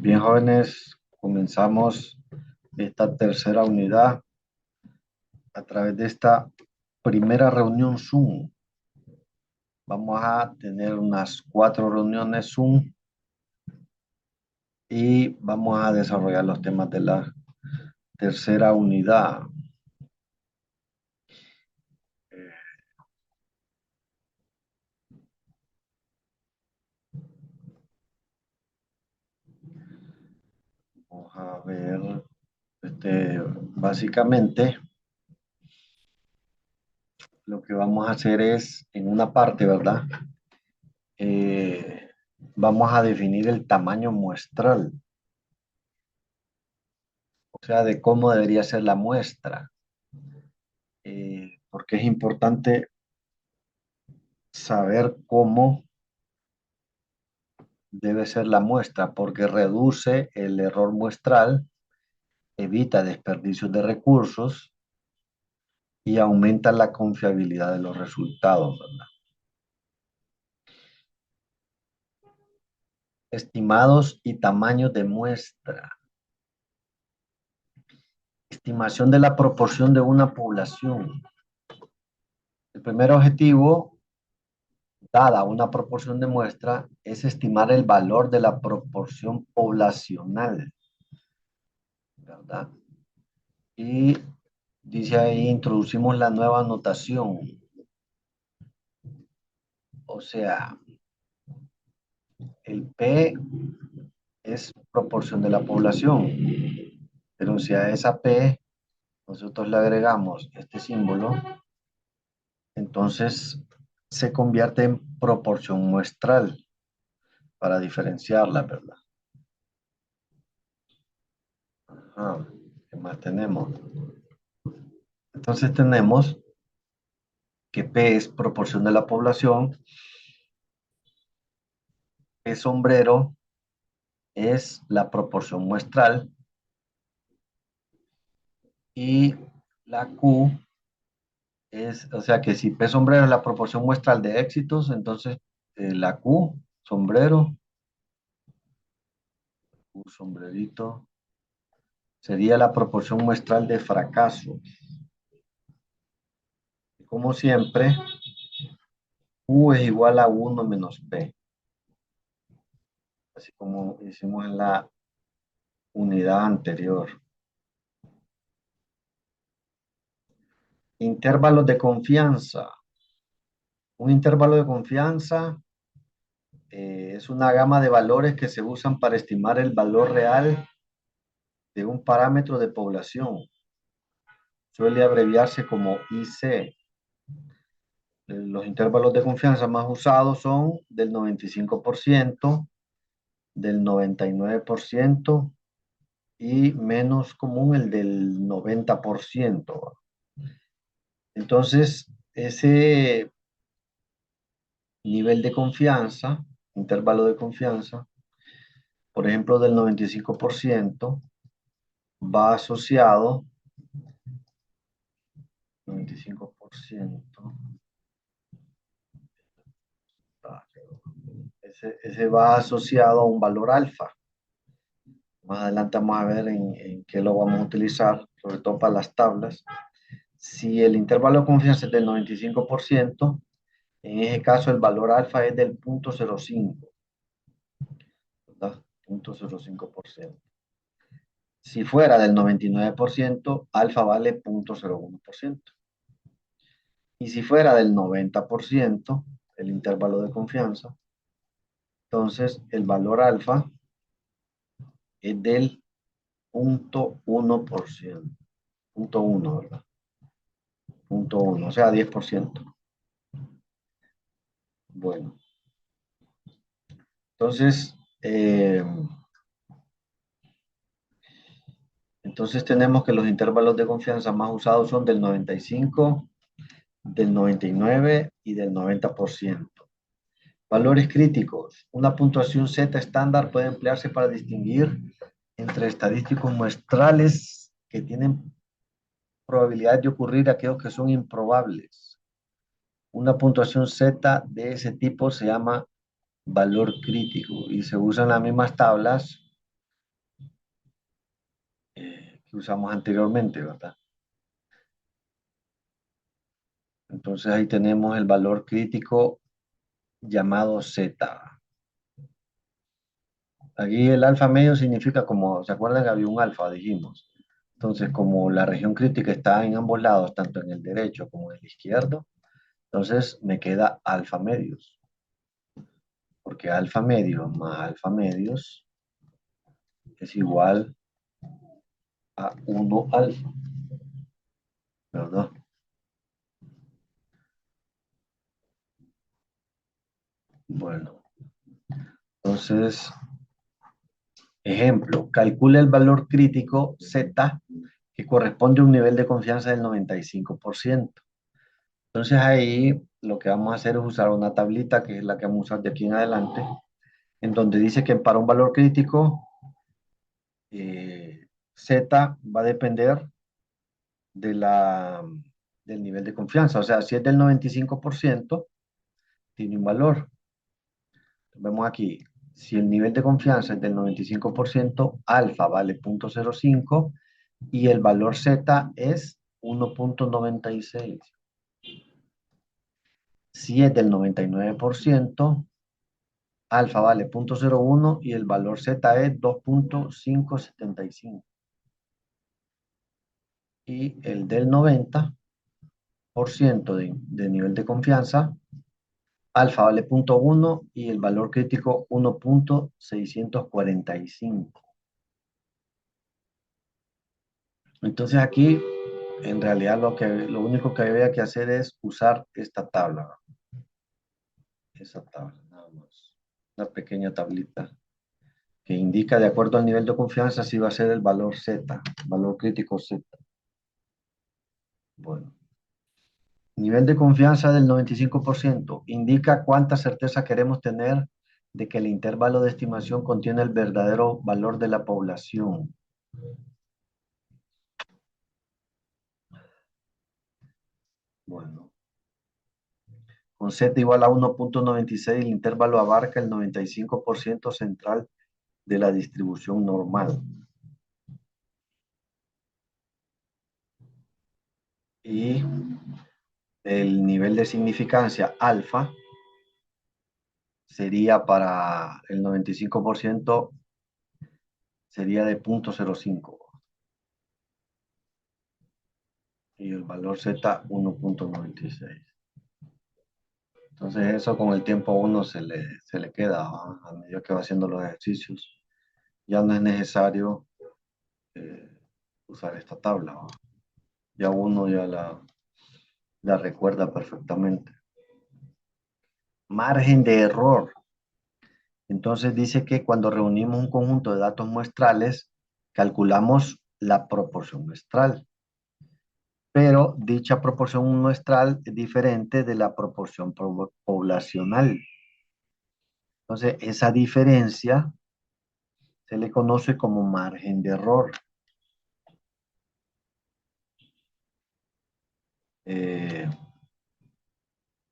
Bien, jóvenes, comenzamos esta tercera unidad a través de esta primera reunión Zoom. Vamos a tener unas 4 reuniones Zoom y vamos a desarrollar los temas de la tercera unidad. Vamos a ver, básicamente lo que vamos a hacer es, en una parte, ¿verdad? Vamos a definir el tamaño muestral, o sea, de cómo debería ser la muestra. Porque es importante saber cómo debe ser la muestra, porque reduce el error muestral, evita desperdicios de recursos y aumenta la confiabilidad de los resultados, ¿verdad? Estimados y tamaños de muestra. Estimación de la proporción de una población. El primer objetivo, dada una proporción de muestra, es estimar el valor de la proporción poblacional, ¿verdad? Y dice ahí, introducimos la nueva notación. O sea, el P es proporción de la población. Pero si a esa P nosotros le agregamos este símbolo, entonces se convierte en proporción muestral para diferenciarla, ¿verdad? Ajá. ¿Qué más tenemos? Entonces tenemos que P es proporción de la población, P sombrero es la proporción muestral y la Q es, o sea que si P sombrero es la proporción muestral de éxitos, entonces la Q, sombrero, Q, sombrerito, sería la proporción muestral de fracaso. Como siempre, Q es igual a 1 menos P, así como hicimos en la unidad anterior. Intervalos de confianza. Un intervalo de confianza es una gama de valores que se usan para estimar el valor real de un parámetro de población. Suele abreviarse como IC. Los intervalos de confianza más usados son del 95%, del 99% y menos común el del 90%. Entonces, ese nivel de confianza, intervalo de confianza, por ejemplo, del 95%, va asociado, 95%, ese va asociado a un valor alfa. Más adelante vamos a ver en qué lo vamos a utilizar, sobre todo para las tablas. Si el intervalo de confianza es del 95%, en ese caso el valor alfa es del 0.05, ¿verdad? 0.05%. Si fuera del 99%, alfa vale 0.01%. Y si fuera del 90%, el intervalo de confianza, entonces el valor alfa es del 0.1%. 0.1, ¿verdad? 0.1, o sea, 10%. Bueno, entonces, tenemos que los intervalos de confianza más usados son del 95, del 99 y del 90%. Valores críticos. Una puntuación Z estándar puede emplearse para distinguir entre estadísticos muestrales que tienen probabilidad de ocurrir aquellos que son improbables. Una puntuación Z de ese tipo se llama valor crítico y se usan las mismas tablas que usamos anteriormente, ¿verdad? Entonces ahí tenemos el valor crítico llamado Z. Aquí el alfa medio significa como, ¿se acuerdan que había un alfa? Dijimos. Entonces, como la región crítica está en ambos lados, tanto en el derecho como en el izquierdo, entonces me queda alfa medios, porque alfa medios más alfa medios es igual a 1 alfa, ¿verdad? Bueno, entonces, ejemplo, calcula el valor crítico Z que corresponde a un nivel de confianza del 95%. Entonces ahí lo que vamos a hacer es usar una tablita, que es la que vamos a usar de aquí en adelante, en donde dice que para un valor crítico, Z va a depender de del nivel de confianza. O sea, si es del 95%, tiene un valor. Vemos aquí, si el nivel de confianza es del 95%, alfa vale 0.05 y el valor Z es 1.96. Si es del 99%, alfa vale 0.01 y el valor Z es 2.575. Y el del 90% de nivel de confianza, alfa vale 0.1 y el valor crítico 1.645. Entonces aquí, en realidad, lo único que había que hacer es usar esta tabla. Esa tabla, nada más. Una pequeña tablita que indica de acuerdo al nivel de confianza si va a ser el valor Z, valor crítico Z. Bueno, nivel de confianza del 95% indica cuánta certeza queremos tener de que el intervalo de estimación contiene el verdadero valor de la población. Bueno, con Z igual a 1.96, el intervalo abarca el 95% central de la distribución normal. Y el nivel de significancia alfa sería para el 95%, sería de 0.05. Y el valor Z 1.96. Entonces eso con el tiempo a uno se le queda, ¿va? A medida que va haciendo los ejercicios. Ya no es necesario eh, usar esta tabla, ¿va? Ya uno ya la recuerda perfectamente. Margen de error. Entonces dice que cuando reunimos un conjunto de datos muestrales, calculamos la proporción muestral. Pero dicha proporción muestral es diferente de la proporción poblacional. Entonces, esa diferencia se le conoce como margen de error. Eh,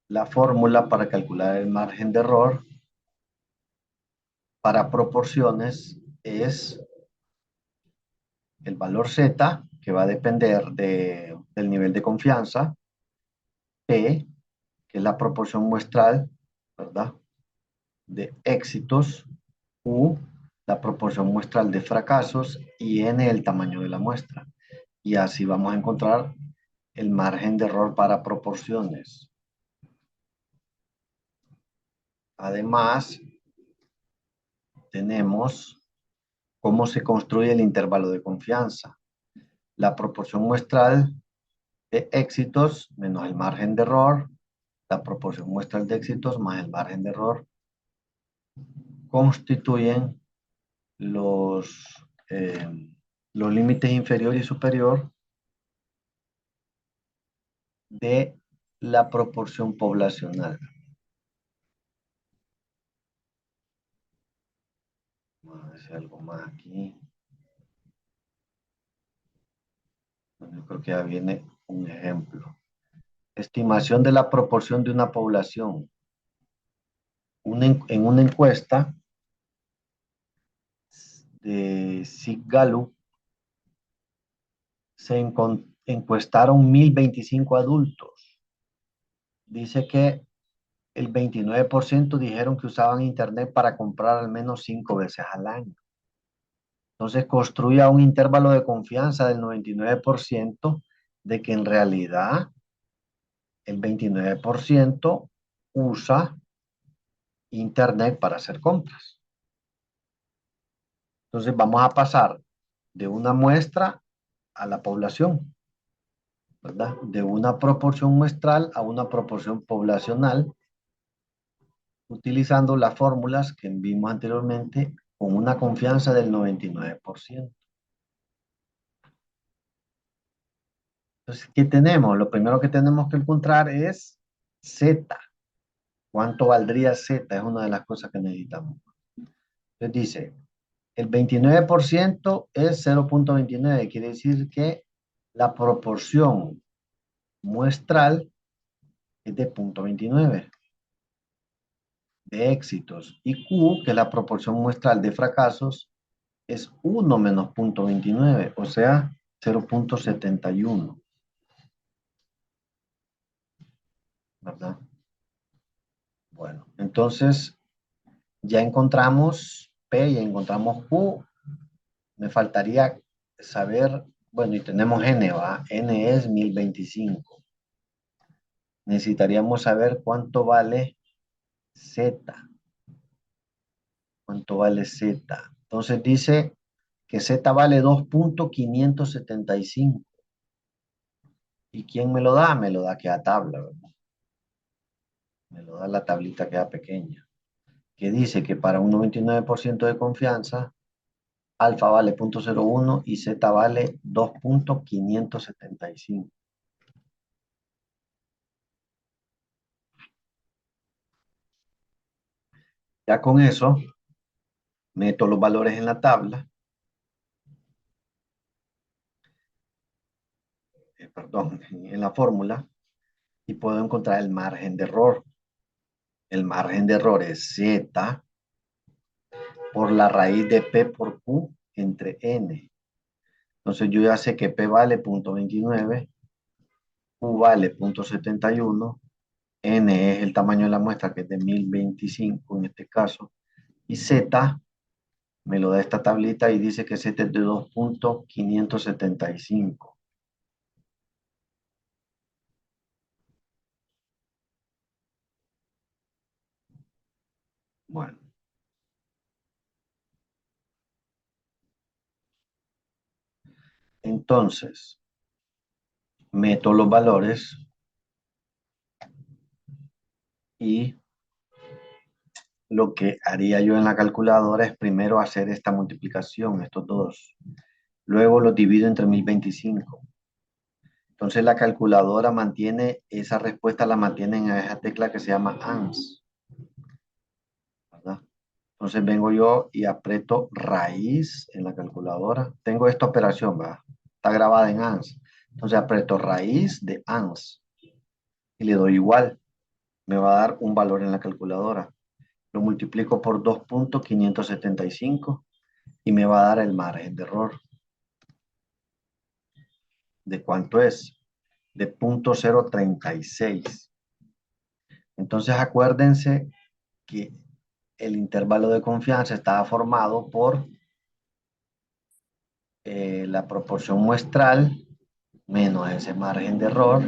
la fórmula para calcular el margen de error para proporciones es el valor Z, que va a depender del nivel de confianza, P, que es la proporción muestral, ¿verdad? De éxitos, U, la proporción muestral de fracasos, y N, el tamaño de la muestra. Y así vamos a encontrar el margen de error para proporciones. Además, tenemos cómo se construye el intervalo de confianza. La proporción muestral de éxitos menos el margen de error, la proporción muestral de éxitos más el margen de error, constituyen los límites inferior y superior de la proporción poblacional. Vamos a ver si algo más aquí. Bueno, yo creo que ya viene un ejemplo. Estimación de la proporción de una población. En una encuesta de SIG Gallup, encuestaron 1025 adultos. Dice que el 29% dijeron que usaban Internet para comprar al menos 5 veces al año. Entonces construya un intervalo de confianza del 99% de que en realidad el 29% usa Internet para hacer compras. Entonces vamos a pasar de una muestra a la población, ¿verdad? De una proporción muestral a una proporción poblacional, utilizando las fórmulas que vimos anteriormente con una confianza del 99%. Entonces, ¿qué tenemos? Lo primero que tenemos que encontrar es Z. ¿Cuánto valdría Z? Es una de las cosas que necesitamos. Entonces dice, el 29% es 0.29. Quiere decir que la proporción muestral es de 0.29 de éxitos. Y Q, que es la proporción muestral de fracasos, es 1 menos 0.29, o sea, 0.71. ¿Verdad? Bueno, entonces ya encontramos P, ya encontramos Q. Me faltaría saber, bueno, y tenemos N, ¿va? N es 1025. Necesitaríamos saber cuánto vale Z. ¿Cuánto vale Z? Entonces dice que Z vale 2.575. ¿Y quién me lo da? Me lo da que a tabla, ¿verdad? Me lo da la tablita que da pequeña. Que dice que para un 99% de confianza, alfa vale 0.01 y Z vale 2.575. Ya con eso, meto los valores en la tabla, perdón, en la fórmula, y puedo encontrar el margen de error. El margen de error es Z por la raíz de P por Q entre N. Entonces yo ya sé que P vale 0.29, Q vale 0.71, N es el tamaño de la muestra, que es de 1025 en este caso, y Z me lo da esta tablita y dice que Z es de 2.575. Bueno, entonces meto los valores y lo que haría yo en la calculadora es primero hacer esta multiplicación, estos dos. Luego los divido entre 1025. Entonces la calculadora mantiene, esa respuesta la mantiene en esa tecla que se llama ANS, ¿verdad? Entonces vengo yo y aprieto raíz en la calculadora. Tengo esta operación, ¿verdad? Está grabada en ANS. Entonces aprieto raíz de ANS y le doy igual. Me va a dar un valor en la calculadora. Lo multiplico por 2.575 y me va a dar el margen de error. ¿De cuánto es? De 0.036. Entonces acuérdense que el intervalo de confianza estaba formado por la proporción muestral menos ese margen de error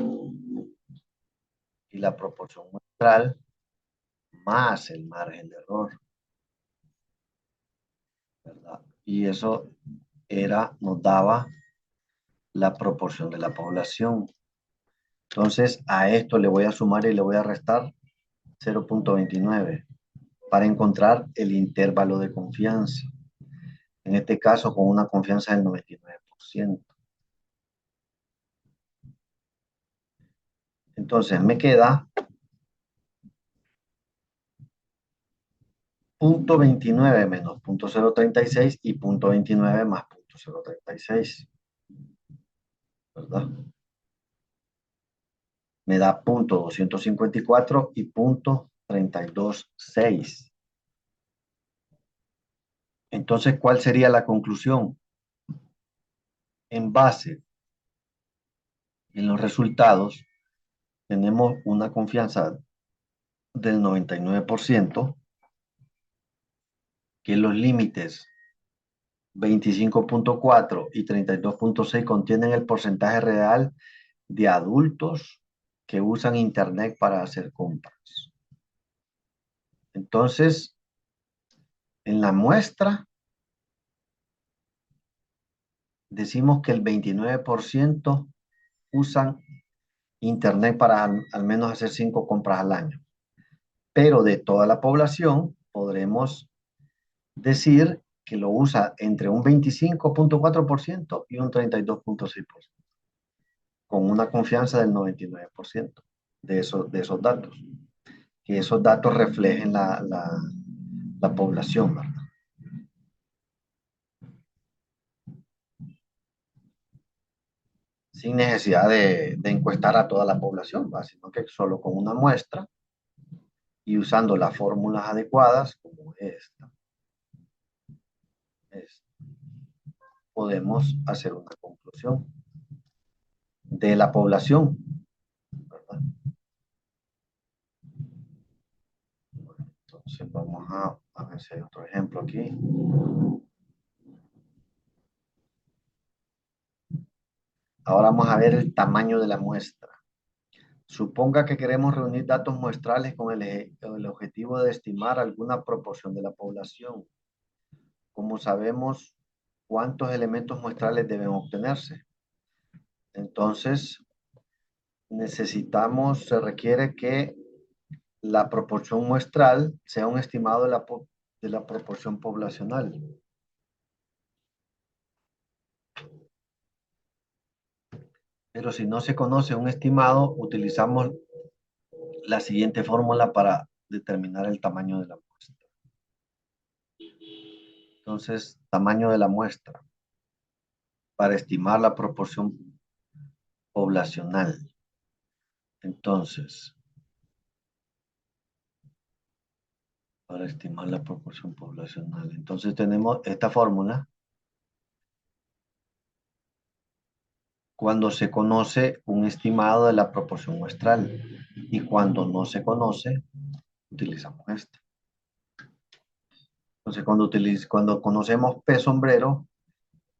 y la proporción muestral más el margen de error, ¿verdad? Y eso nos daba la proporción de la población. Entonces a esto le voy a sumar y le voy a restar 0.29 para encontrar el intervalo de confianza. En este caso con una confianza del 99%. Entonces me queda 0.29 menos 0.036 y 0.29 más 0.036, ¿verdad? Me da 0.254 y 0.326. Entonces, ¿cuál sería la conclusión? En base En los resultados tenemos una confianza del 99%, que los límites 25.4 y 32.6 contienen el porcentaje real de adultos que usan Internet para hacer compras. Entonces, en la muestra decimos que el 29% usan Internet para al menos hacer 5 compras al año. Pero de toda la población podremos decir que lo usa entre un 25.4% y un 32.6%, con una confianza del 99% de esos datos. Que esos datos reflejen la población, ¿verdad? Sin necesidad de encuestar a toda la población, ¿verdad? Sino que solo con una muestra y usando las fórmulas adecuadas, como esta, podemos hacer una conclusión de la población, ¿verdad? Entonces vamos a ver si hay otro ejemplo aquí. Ahora vamos a ver el tamaño de la muestra. Suponga que queremos reunir datos muestrales con el objetivo de estimar alguna proporción de la población. ¿Cómo sabemos cuántos elementos muestrales deben obtenerse? Entonces, se requiere que la proporción muestral sea un estimado de la proporción poblacional. Pero si no se conoce un estimado, utilizamos la siguiente fórmula para determinar el tamaño de la muestra. Entonces, tamaño de la muestra para estimar la proporción poblacional. Entonces, para estimar la proporción poblacional. Entonces tenemos esta fórmula cuando se conoce un estimado de la proporción muestral y cuando no se conoce, utilizamos esta. Entonces cuando conocemos P sombrero,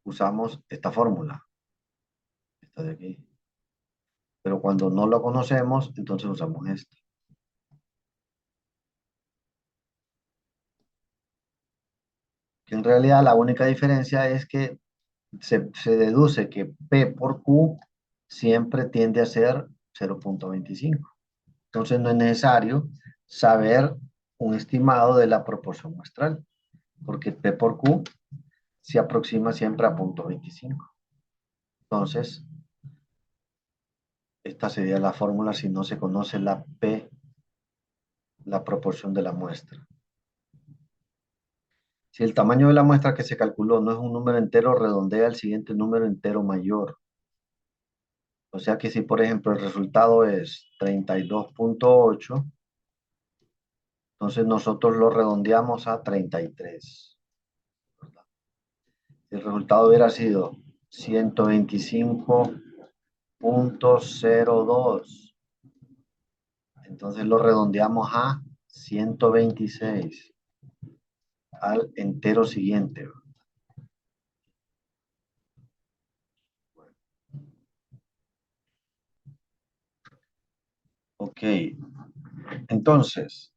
usamos esta fórmula, esta de aquí. Pero cuando no lo conocemos, entonces usamos esta. Que en realidad la única diferencia es que se deduce que P por Q siempre tiende a ser 0.25. Entonces no es necesario saber un estimado de la proporción muestral, porque P por Q se aproxima siempre a 0.25. Entonces, esta sería la fórmula si no se conoce la P, la proporción de la muestra. Si el tamaño de la muestra que se calculó no es un número entero, redondea el siguiente número entero mayor. O sea que si, por ejemplo, el resultado es 32.8, entonces nosotros lo redondeamos a 33. ¿Verdad? Si el resultado hubiera sido 125.02, entonces lo redondeamos a 126, al entero siguiente. Ok, entonces,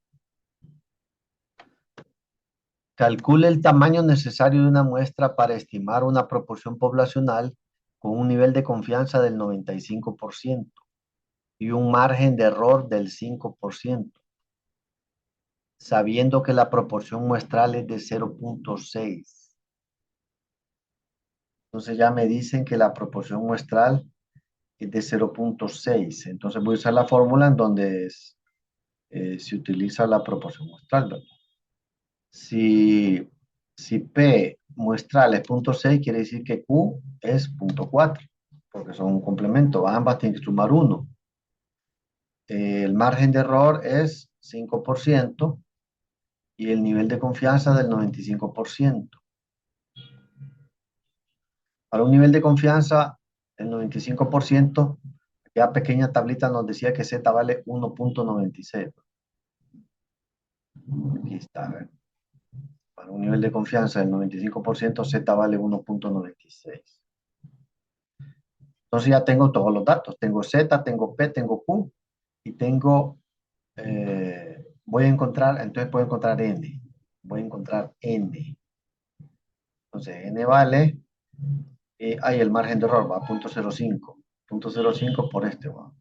calcule el tamaño necesario de una muestra para estimar una proporción poblacional con un nivel de confianza del 95% y un margen de error del 5%, sabiendo que la proporción muestral es de 0.6. Entonces ya me dicen que la proporción muestral es de 0.6. Entonces voy a usar la fórmula en donde se utiliza la proporción muestral, ¿verdad? Si, si P muestral es 0.6, quiere decir que Q es 0.4, porque son un complemento. Ambas tienen que sumar 1. El margen de error es 5% y el nivel de confianza del 95%. Para un nivel de confianza del 95%, aquella pequeña tablita nos decía que Z vale 1.96. Aquí está, a ver. Para un nivel de confianza del 95%, Z vale 1.96. Entonces ya tengo todos los datos. Tengo Z, tengo P, tengo Q y tengo, voy a encontrar, entonces puedo encontrar N. Voy a encontrar N. Entonces N vale, hay el margen de error, va, 0.05. 0.05 por este, va.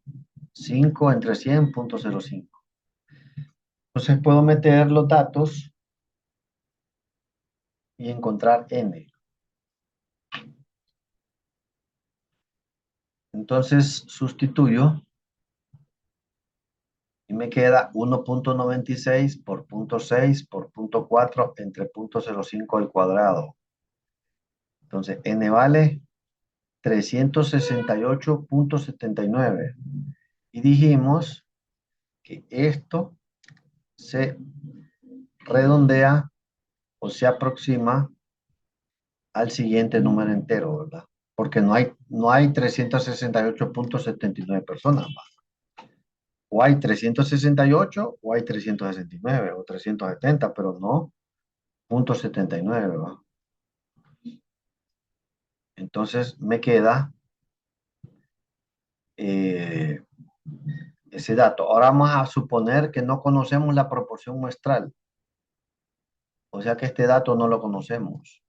5 entre 100, 0.05. Entonces puedo meter los datos y encontrar N. Entonces sustituyo y me queda 1.96 por 0.6 por 0.4 entre 0.05 al cuadrado. Entonces N vale 368.79. Y dijimos que esto se redondea o se aproxima al siguiente número entero, ¿verdad? Porque no hay 368.79 personas más. O hay 368 o hay 369 o 370, pero no 0.79, ¿verdad? Entonces me queda eh, ese dato. Ahora vamos a suponer que no conocemos la proporción muestral. O sea que este dato no lo conocemos.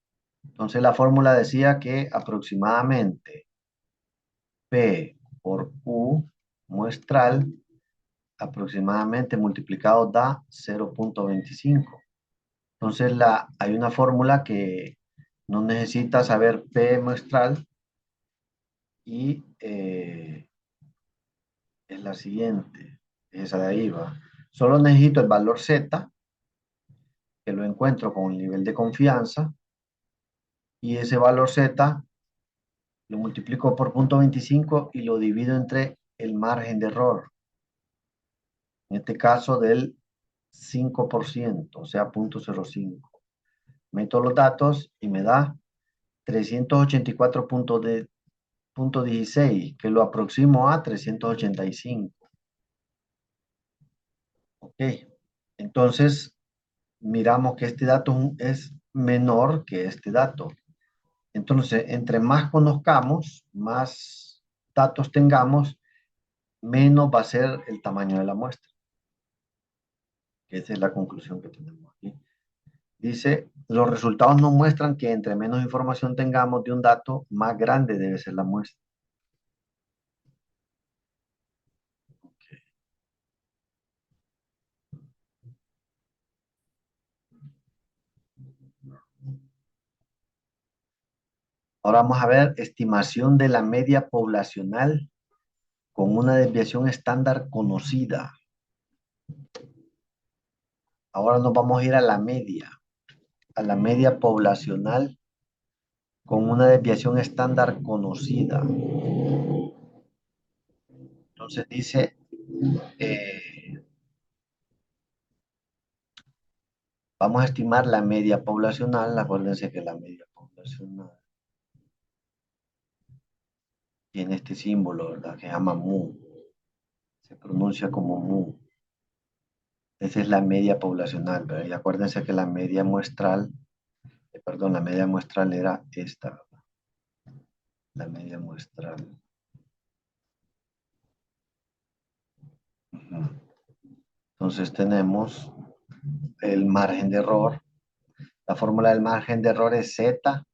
Entonces la fórmula decía que aproximadamente P por Q muestral aproximadamente multiplicado da 0.25. Entonces hay una fórmula que no necesita saber P muestral y es la siguiente, esa de ahí va. Solo necesito el valor Z, que lo encuentro con el nivel de confianza, y ese valor Z lo multiplico por 0.25 y lo divido entre el margen de error. En este caso del 5%, o sea, 0.05. Meto los datos y me da 384.16, que lo aproximo a 385. Ok, entonces miramos que este dato es menor que este dato. Entonces, entre más conozcamos, más datos tengamos, menos va a ser el tamaño de la muestra. Esa es la conclusión que tenemos aquí. Dice, los resultados nos muestran que entre menos información tengamos de un dato, más grande debe ser la muestra. Ahora vamos a ver estimación de la media poblacional con una desviación estándar conocida. Ahora nos vamos a ir a la media poblacional con una desviación estándar conocida. Entonces dice, vamos a estimar la media poblacional. Acuérdense que la media poblacional tiene este símbolo, ¿verdad? Que se llama mu. Se pronuncia como mu. Esa es la media poblacional, ¿verdad? Y acuérdense que la media muestral, la media muestral era esta, ¿verdad? La media muestral. Entonces tenemos el margen de error. La fórmula del margen de error es Z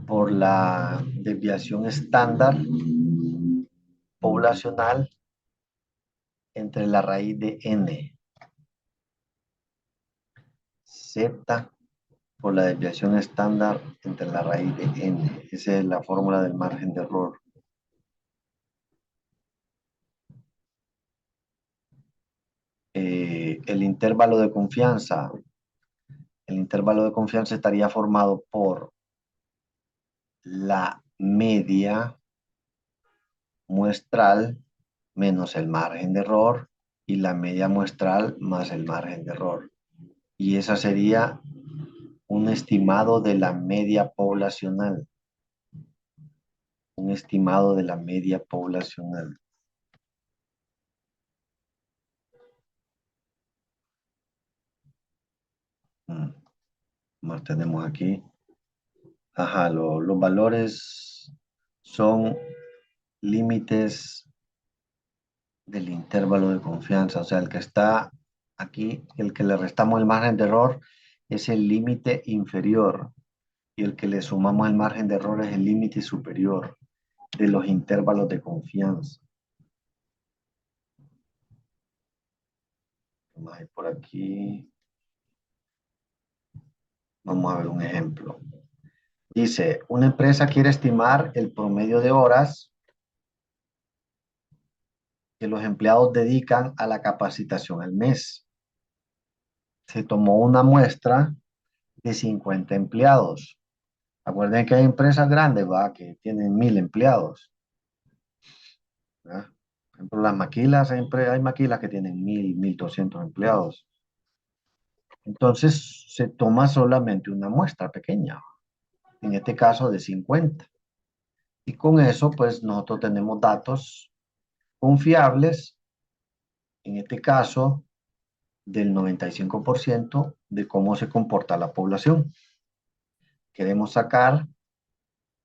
por la desviación estándar poblacional entre la raíz de n. Z por la desviación estándar entre la raíz de n. Esa es la fórmula del margen de error. El intervalo de confianza. El intervalo de confianza estaría formado por la media muestral menos el margen de error y la media muestral más el margen de error. Y esa sería un estimado de la media poblacional. un estimado de la media poblacional. Mm, Más tenemos aquí. Ajá, los valores son límites del intervalo de confianza. O sea, el que está aquí, el que le restamos el margen de error es el límite inferior y el que le sumamos el margen de error es el límite superior de los intervalos de confianza. Vamos a ir por aquí. Vamos a ver un ejemplo. Dice, una empresa quiere estimar el promedio de horas que los empleados dedican a la capacitación al mes. Se tomó una muestra de 50 empleados. Acuerden que hay empresas grandes, ¿va? Que tienen 1000 empleados. ¿Va? Por ejemplo, las maquilas, hay maquilas que tienen 1200 empleados. Entonces, se toma solamente una muestra pequeña, en este caso de 50. Y con eso, pues nosotros tenemos datos confiables, en este caso, del 95% de cómo se comporta la población. Queremos sacar,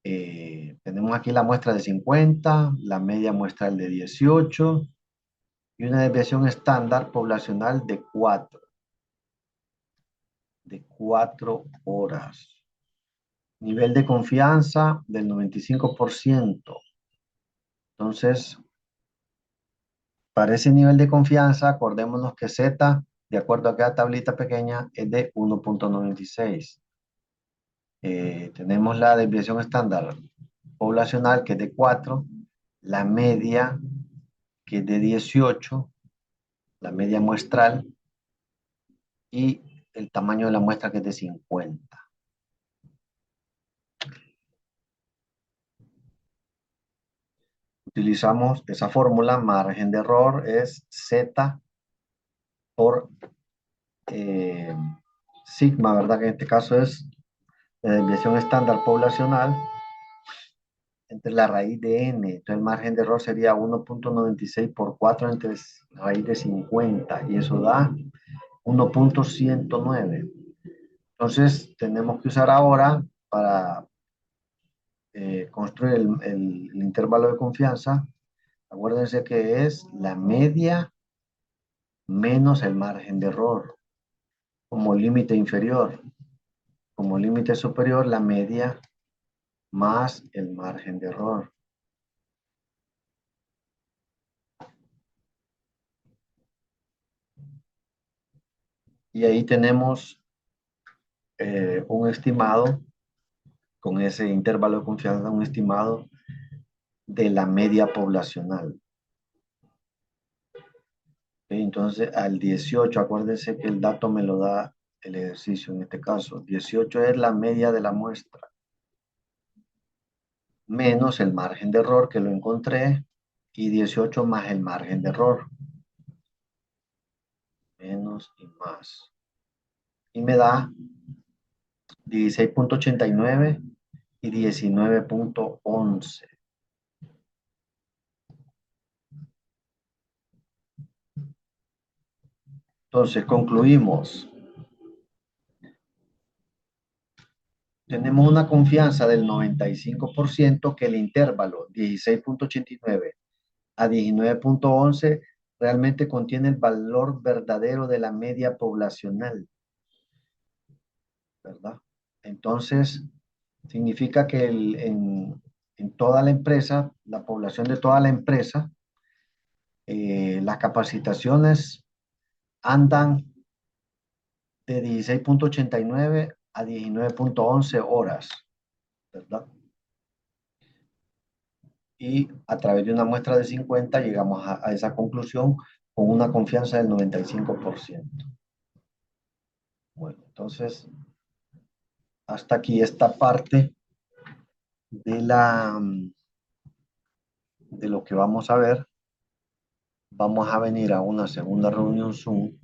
tenemos aquí la muestra de 50, la media muestra de 18 y una desviación estándar poblacional de 4 horas. Nivel de confianza del 95%. Entonces, para ese nivel de confianza, acordémonos que Z, de acuerdo a cada tablita pequeña, es de 1.96. Tenemos la desviación estándar poblacional, que es de 4, la media, que es de 18, la media muestral, y el tamaño de la muestra, que es de 50. Utilizamos esa fórmula, margen de error es Z por eh, sigma, ¿verdad? Que en este caso es la desviación estándar poblacional entre la raíz de n. Entonces el margen de error sería 1.96 por 4 entre raíz de 50 y eso da 1.109. Entonces tenemos que usar ahora para construir el intervalo de confianza. Acuérdense que es la media menos el margen de error como límite inferior. Como límite superior, la media más el margen de error. Y ahí tenemos un estimado, con ese intervalo de confianza, un estimado de la media poblacional. Entonces, al 18, acuérdense que el dato me lo da el ejercicio en este caso. 18 es la media de la muestra, menos el margen de error que lo encontré, y 18 más el margen de error. Menos y más. Y me da 16.89 y 19.11. Entonces, concluimos. Tenemos una confianza del 95% que el intervalo 16.89 a 19.11 realmente contiene el valor verdadero de la media poblacional, ¿verdad? Entonces, significa que en toda la empresa, la población de toda la empresa, las capacitaciones andan de 16.89 a 19.11 horas, ¿verdad? Y a través de una muestra de 50 llegamos a esa conclusión con una confianza del 95%. Bueno, entonces, hasta aquí esta parte de lo que vamos a ver. Vamos a venir a una segunda reunión Zoom